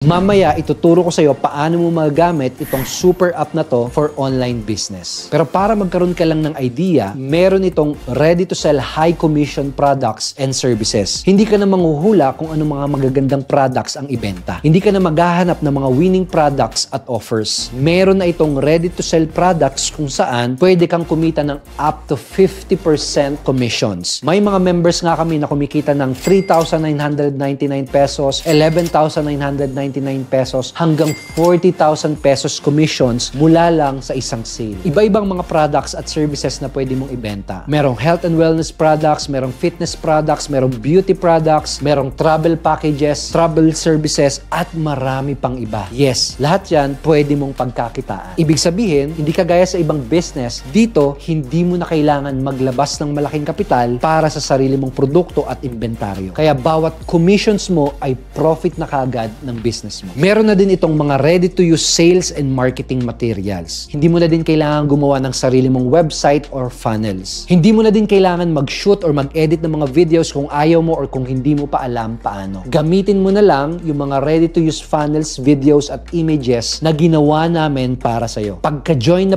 Mamaya, ituturo ko sa'yo paano mo magagamit itong super app na to for online business. Pero para magkaroon ka lang ng idea, meron itong ready to sell high commission products and services. Hindi ka na manghuhula kung anong mga magagandang products ang ibenta. Hindi ka na maghahanap ng mga winning products at offers. Meron na itong ready to sell products kung saan pwede kang kumita ng up to 50% commissions. May mga members nga kami na kumikita ng 3,999 pesos, 11,999 pesos hanggang 40,000 pesos commissions mula lang sa isang sale. Iba-ibang mga products at services na pwede mong ibenta. Merong health and wellness products, merong fitness products, merong beauty products, merong travel packages, travel services, at marami pang iba. Yes, lahat yan pwede mong pagkakitaan. Ibig sabihin, hindi kagaya sa ibang business, dito hindi mo na kailangan maglabas ng malaking kapital para sa sarili mong produkto at inventaryo. Kaya bawat commissions mo ay profit na kaagad ng business mo. Meron na din itong mga ready-to-use sales and marketing materials. Hindi mo na din kailangan gumawa ng sarili mong website or funnels. Hindi mo na din kailangan mag-shoot or mag-edit ng mga videos kung ayaw mo or kung hindi mo pa alam paano. Gamitin mo na lang yung mga ready-to-use funnels, videos at images na ginawa namin para sa'yo. Pagka-join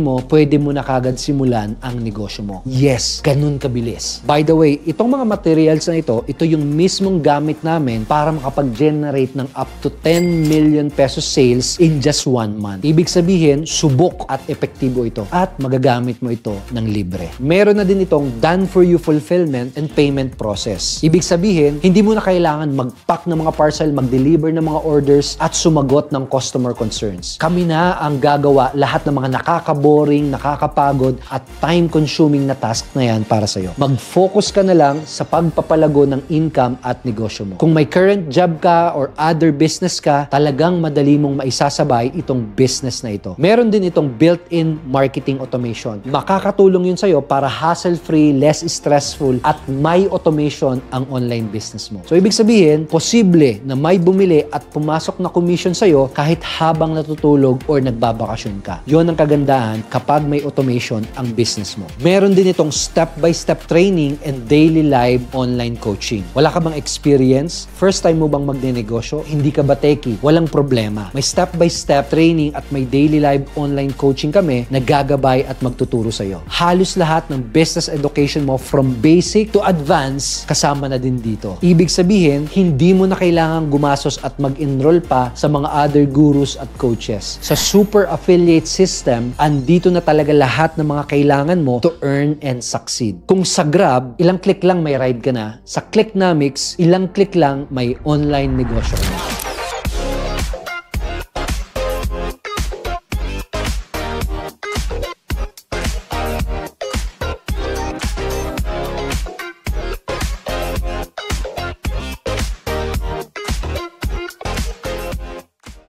mo, pwede mo na kagad simulan ang negosyo mo. Yes, ganun kabilis. By the way, itong mga materials na ito yung mismong gamit namin para makapag-generate ng up to 10 million pesos sales in just 1 month. Ibig sabihin, subok at epektibo ito at magagamit mo ito ng libre. Meron na din itong done for you fulfillment and payment process. Ibig sabihin, hindi mo na kailangan mag-pack ng mga parcel, mag-deliver ng mga orders at sumagot ng customer concerns. Kami na ang gagawa lahat ng mga nakakaboring, nakakapagod at time-consuming na task na yan para sa'yo. Mag-focus ka na lang sa pagpapalago ng income at negosyo mo. Kung may current job ka or other business ka, talagang madali mong maisasabay itong business na ito. Meron din itong built-in marketing automation. Makakatulong yun sa'yo para hassle-free, less stressful at may automation ang online business mo. So, ibig sabihin, posible na may bumili at pumasok na commission sa'yo kahit habang natutulog or nagbabakasyon ka. Yun ang kagandahan kapag may automation ang business mo. Meron din itong step-by-step training and daily live online coaching. Wala ka bang experience? First time mo bang magnenegosyo? Hindi ka ba techie? Walang problema. May step-by-step training at may daily live online coaching kami na gagabay at magtuturo sa'yo. Halos lahat ng business education mo from basic to advanced kasama na din dito. Ibig sabihin, hindi mo na kailangan gumasos at mag-enroll pa sa mga other gurus at coaches. Sa super affiliate system, andito na talaga lahat ng mga kailangan mo to earn and succeed. Kung sa Grab, ilang click lang may ride ka na. Sa Clicknomics, ilang click lang may online negosyo ka na.